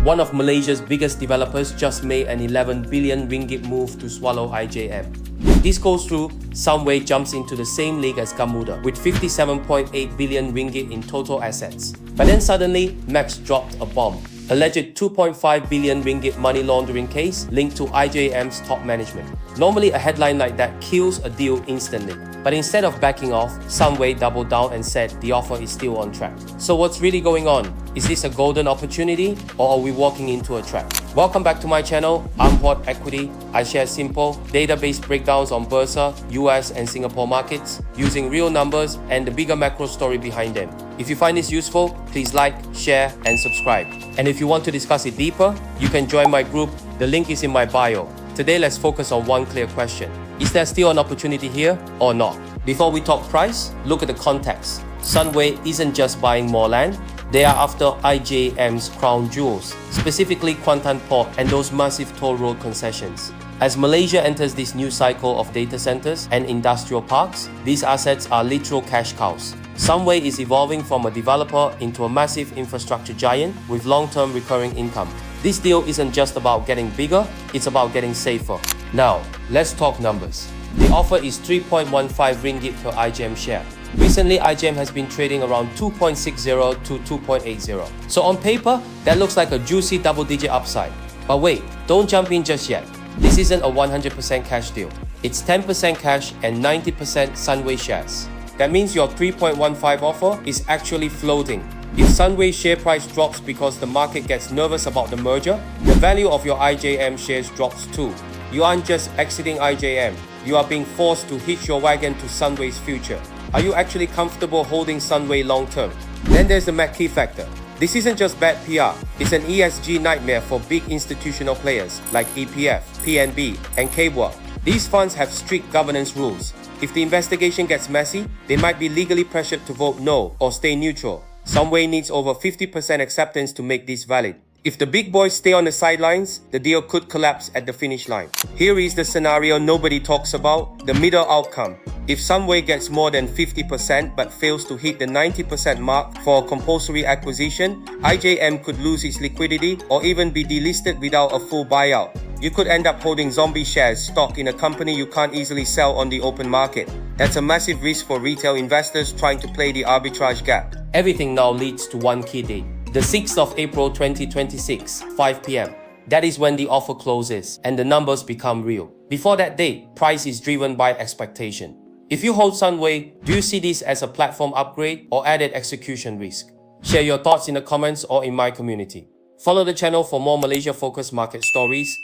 One of Malaysia's biggest developers just made an 11 billion ringgit move to swallow IJM. This goes through, Sunway jumps into the same league as Gamuda with 57.8 billion ringgit in total assets. But then suddenly, MACC dropped a bomb. Alleged 2.5 billion ringgit money laundering case linked to IJM's top management. Normally, a headline like that kills a deal instantly. But instead of backing off, Sunway doubled down and said the offer is still on track. So what's really going on? Is this a golden opportunity, or are we walking into a trap? Welcome back to my channel. I'm Huat Equity. I share simple, database breakdowns on Bursa, US and Singapore markets, using real numbers and the bigger macro story behind them. If you find this useful, please like, share and subscribe. And if you want to discuss it deeper, you can join my group. The link is in my bio. Today, let's focus on one clear question. Is there still an opportunity here or not? Before we talk price, look at the context. Sunway isn't just buying more land. They are after IJM's crown jewels, specifically Kuantan Port and those massive toll road concessions. As Malaysia enters this new cycle of data centers and industrial parks, these assets are literal cash cows. Sunway is evolving from a developer into a massive infrastructure giant with long-term recurring income. This deal isn't just about getting bigger, it's about getting safer. Now, let's talk numbers. The offer is 3.15 ringgit per IJM share. Recently, IJM has been trading around 2.60 to 2.80. So on paper, that looks like a juicy double-digit upside. But wait, don't jump in just yet. This isn't a 100% cash deal. It's 10% cash and 90% Sunway shares. That means your 3.15 offer is actually floating. If Sunway's share price drops because the market gets nervous about the merger, the value of your IJM shares drops too. You aren't just exiting IJM, you are being forced to hitch your wagon to Sunway's future. Are you actually comfortable holding Sunway long term? Then there's the MACC factor. This isn't just bad PR, it's an ESG nightmare for big institutional players like EPF, PNB, and KWAP. These funds have strict governance rules. If the investigation gets messy, they might be legally pressured to vote no or stay neutral. Sunway needs over 50% acceptance to make this valid. If the big boys stay on the sidelines, the deal could collapse at the finish line. Here is the scenario nobody talks about, the middle outcome. If Sunway gets more than 50% but fails to hit the 90% mark for a compulsory acquisition, IJM could lose its liquidity or even be delisted without a full buyout. You could end up holding zombie shares stock in a company you can't easily sell on the open market. That's a massive risk for retail investors trying to play the arbitrage gap. Everything now leads to one key date. The 6th of April 2026, 5 p.m. That is when the offer closes and the numbers become real. Before that date, price is driven by expectation. If you hold Sunway, do you see this as a platform upgrade or added execution risk? Share your thoughts in the comments or in my community. Follow the channel for more Malaysia-focused market stories.